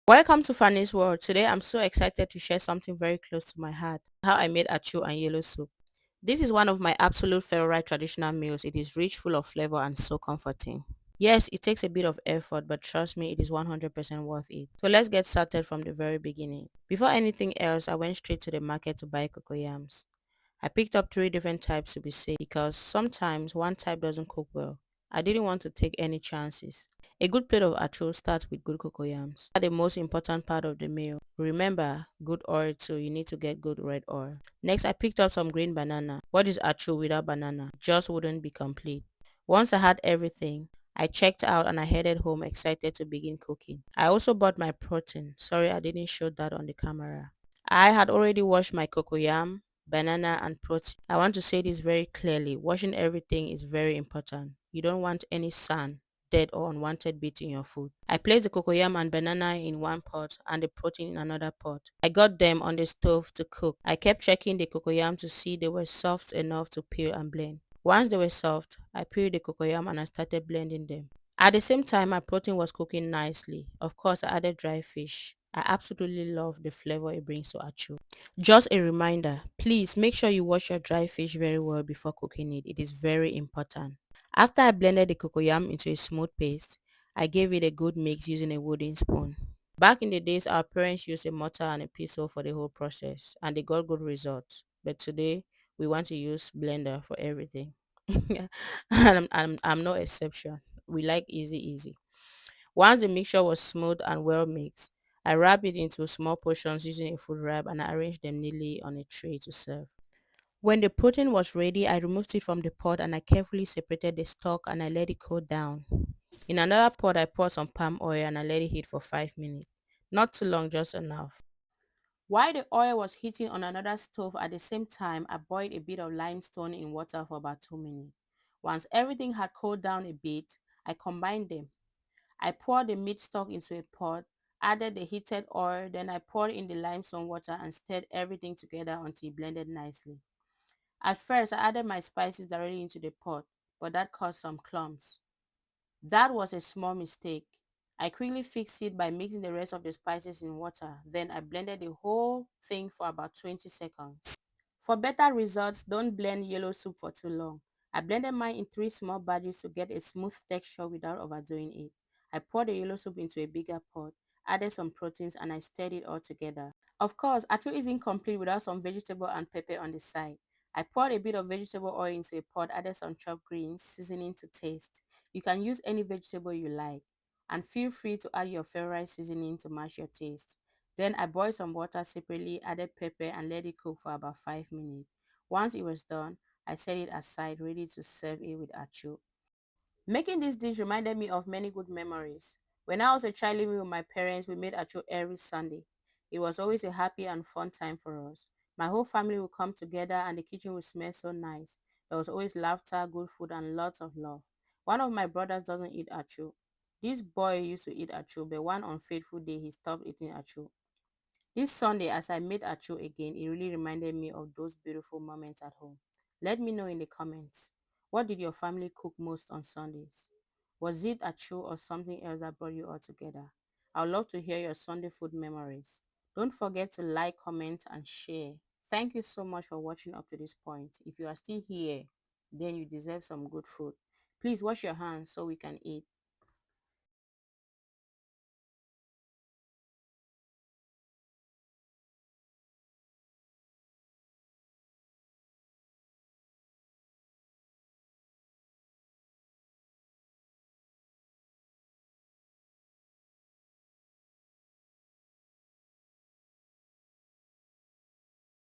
Welcome to Fanny's World. Today I'm so excited to share something very close to my heart. How I made achu and yellow soup. This is one of my absolute favorite traditional meals. It is rich, full of flavor and so comforting. Yes, it takes a bit of effort, but trust me, it is 100% worth it. So let's get started from the very beginning. Before anything else, I went straight to the market to buy cocoyams. I picked up three different types to be safe because sometimes one type doesn't cook well. I didn't want to take any chances. A good plate of achu starts with good cocoyams. That's the most important part of the meal. Remember, good oil too. You need to get good red oil. Next, I picked up some green banana. What is achu without banana? Just wouldn't be complete. Once I had everything, I checked out and I headed home excited to begin cooking. I also bought my protein. Sorry I didn't show that on the camera. I had already washed my cocoyam, banana and protein. I want to say this very clearly. Washing everything is very important. You don't want any sand, dead or unwanted bits in your food. I placed the cocoyam and banana in one pot and the protein in another pot. I got them on the stove to cook. I kept checking the cocoyam to see they were soft enough to peel and blend. Once they were soft, I peeled the cocoyam and I started blending them. At the same time, my protein was cooking nicely. Of course, I added dry fish. I absolutely love the flavor it brings to achu. Just a reminder, please make sure you wash your dry fish very well before cooking it. It is very important. After I blended the cocoyam into a smooth paste, I gave it a good mix using a wooden spoon. Back in the days, our parents used a mortar and a pestle for the whole process, and they got good results. But today, we want to use blender for everything. and I'm no exception. We like easy, easy. Once the mixture was smooth and well mixed, I wrapped it into small portions using a food wrap and I arranged them neatly on a tray to serve. When the protein was ready, I removed it from the pot and I carefully separated the stock and I let it cool down. In another pot, I poured some palm oil and I let it heat for 5 minutes. Not too long, just enough. While the oil was heating on another stove at the same time, I boiled a bit of limestone in water for about 2 minutes. Once everything had cooled down a bit, I combined them. I poured the meat stock into a pot, added the heated oil, then I poured in the limestone water and stirred everything together until it blended nicely. At first, I added my spices directly into the pot, but that caused some clumps. That was a small mistake. I quickly fixed it by mixing the rest of the spices in water. Then I blended the whole thing for about 20 seconds. For better results, don't blend yellow soup for too long. I blended mine in three small batches to get a smooth texture without overdoing it. I poured the yellow soup into a bigger pot, added some proteins, and I stirred it all together. Of course, Achu isn't complete without some vegetable and pepper on the side. I poured a bit of vegetable oil into a pot, added some chopped greens, seasoning to taste. You can use any vegetable you like, and feel free to add your favorite seasoning to match your taste. Then I boiled some water separately, added pepper and let it cook for about 5 minutes. Once it was done, I set it aside ready to serve it with achu. Making this dish reminded me of many good memories. When I was a child living with my parents, we made achu every Sunday. It was always a happy and fun time for us. My whole family would come together and the kitchen would smell so nice. There was always laughter, good food, and lots of love. One of my brothers doesn't eat achu. This boy used to eat achu, but one unfaithful day he stopped eating achu. This Sunday, as I made Achu again, it really reminded me of those beautiful moments at home. Let me know in the comments. What did your family cook most on Sundays? Was it Achu or something else that brought you all together? I would love to hear your Sunday food memories. Don't forget to like, comment, and share. Thank you so much for watching up to this point. If you are still here, then you deserve some good food. Please wash your hands so we can eat.